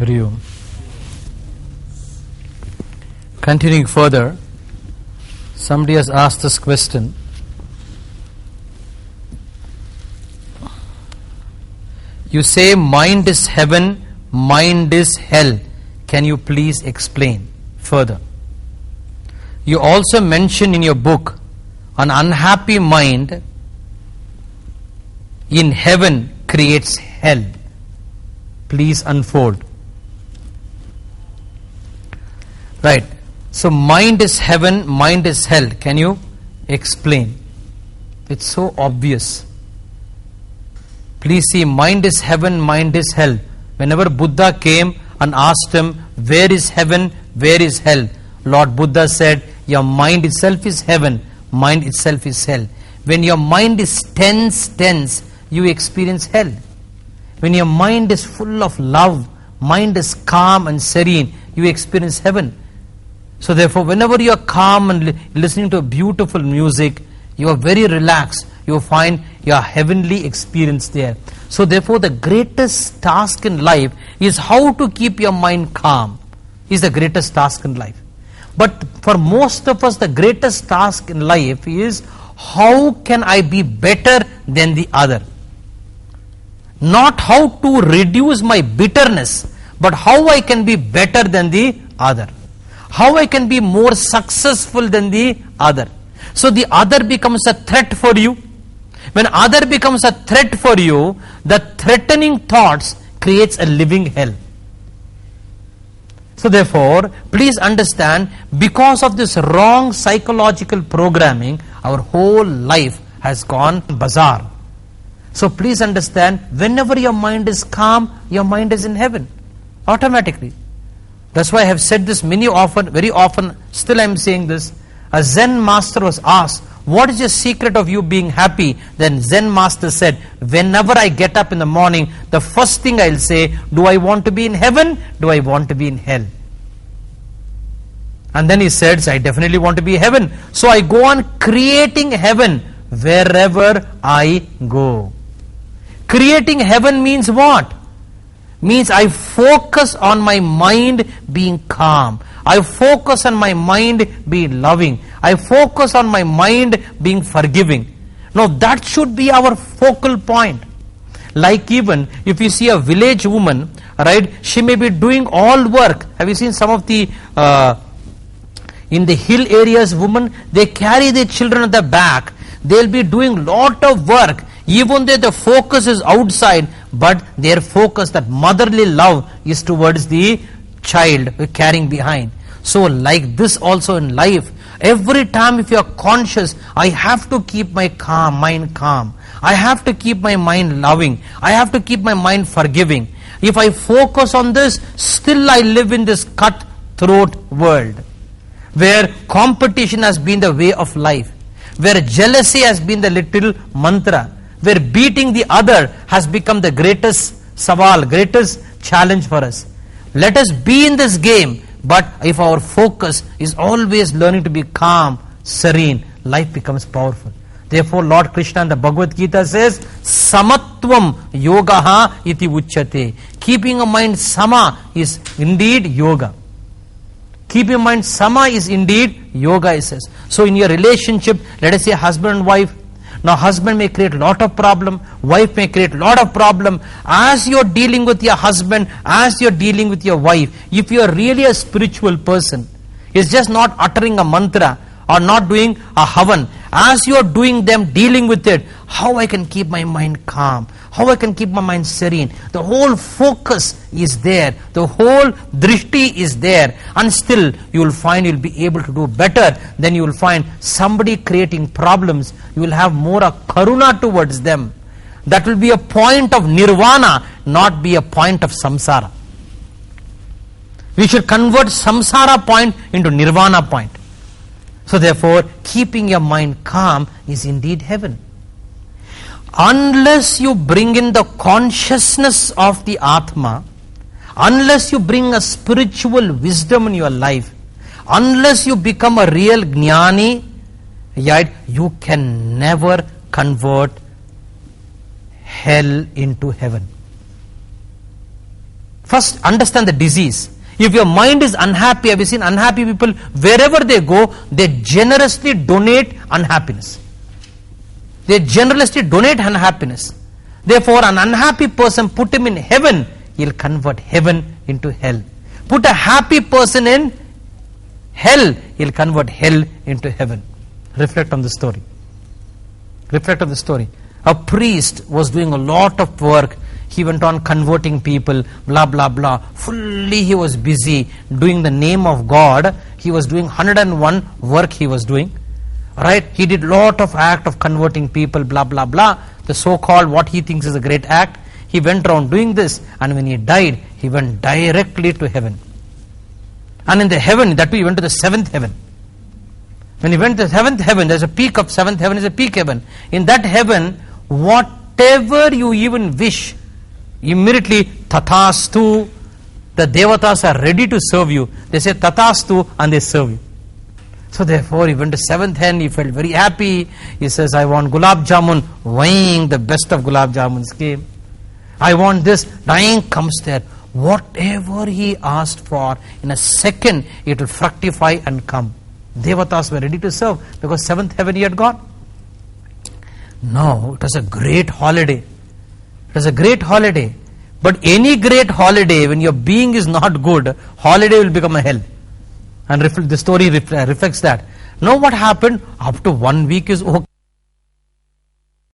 Hari Om. Continuing further, somebody has asked this question. You say mind is heaven, mind is hell. Can you please explain further? You also mention in your book an unhappy mind in heaven creates hell. Please unfold. Right. So mind is heaven, mind is hell. Can you explain? It's so obvious. Please see, mind is heaven, mind is hell. Whenever Buddha came and asked him, where is heaven, where is hell? Lord Buddha said, your mind itself is heaven, mind itself is hell. When your mind is tense, you experience hell. When your mind is full of love, mind is calm and serene, you experience heaven. So therefore, whenever you are calm and listening to beautiful music, you are very relaxed, you find your heavenly experience there. So therefore, the greatest task in life is how to keep your mind calm, is the greatest task in life. But for most of us, the greatest task in life is how can I be better than the other? Not how to reduce my bitterness, but how I can be better than the other. How I can be more successful than the other. So the other becomes a threat for you. When other becomes a threat for you, the threatening thoughts creates a living hell. So therefore, please understand, because of this wrong psychological programming, our whole life has gone bazaar. So please understand, whenever your mind is calm, your mind is in heaven, automatically. That's why I have said this very often, still I am saying this. A Zen master was asked, what is the secret of you being happy? Then Zen master said, whenever I get up in the morning, the first thing I'll say, do I want to be in heaven? Do I want to be in hell? And then he said, I definitely want to be in heaven. So I go on creating heaven wherever I go. Creating heaven means what? Means I focus on my mind being calm. I focus on my mind being loving. I focus on my mind being forgiving. Now that should be our focal point. Like even if you see a village woman, right, she may be doing all work. Have you seen some of the in the hill areas women, they carry their children at the back. They'll be doing lot of work. Even though the focus is outside, but their focus, that motherly love, is towards the child carrying behind. So like this also in life, every time if you are conscious, I have to keep my mind calm. I have to keep my mind loving. I have to keep my mind forgiving. If I focus on this, still I live in this cutthroat world, where competition has been the way of life, where jealousy has been the little mantra, where beating the other has become the greatest saval, greatest challenge for us. Let us be in this game, but if our focus is always learning to be calm, serene, life becomes powerful. Therefore, Lord Krishna in the Bhagavad Gita says, Samatvam yogaha iti uchyate. Keeping a mind sama is indeed yoga. Keeping in mind sama is indeed yoga, it says. So in your relationship, let us say husband and wife. Now husband may create lot of problem, wife may create lot of problem. As you are dealing with your husband, as you are dealing with your wife, if you are really a spiritual person, it's just not uttering a mantra or not doing a havan. As you are doing them, dealing with it, how I can keep my mind calm, how I can keep my mind serene. The whole focus is there, the whole drishti is there, and still you will find you will be able to do better. Then you will find somebody creating problems, you will have more a karuna towards them. That will be a point of nirvana, not be a point of samsara. We should convert samsara point into nirvana point. So therefore, keeping your mind calm is indeed heaven. Unless you bring in the consciousness of the Atma, unless you bring a spiritual wisdom in your life, unless you become a real jnani, yet you can never convert hell into heaven. First, understand the disease. If your mind is unhappy, have you seen unhappy people, wherever they go, they generously donate unhappiness. They generously donate unhappiness. Therefore, an unhappy person, put him in heaven, he'll convert heaven into hell. Put a happy person in hell, he'll convert hell into heaven. Reflect on the story. Reflect on the story. A priest was doing a lot of work. He went on converting people, blah, blah, blah. Fully he was busy doing the name of God. He was doing 101 work he was doing. Right? He did lot of act of converting people, blah, blah, blah. The so-called what he thinks is a great act. He went around doing this, and when he died, he went directly to heaven. And in the heaven, that way he went to the seventh heaven. When he went to the seventh heaven, there's a peak of seventh heaven, is a peak heaven. In that heaven, whatever you even wish, immediately tathastu, the devatas are ready to serve you. They say tathastu and they serve you. So therefore he went to seventh heaven, he felt very happy. He says, I want gulab jamun. Wang, the best of gulab jamuns came. I want this. Dying comes there. Whatever he asked for, in a second it will fructify and come. Devatas were ready to serve because seventh heaven he had gone. No, it was a great holiday. It was a great holiday. But any great holiday, when your being is not good, holiday will become a hell. And the story reflects that. Now what happened? Up to 1 week is okay.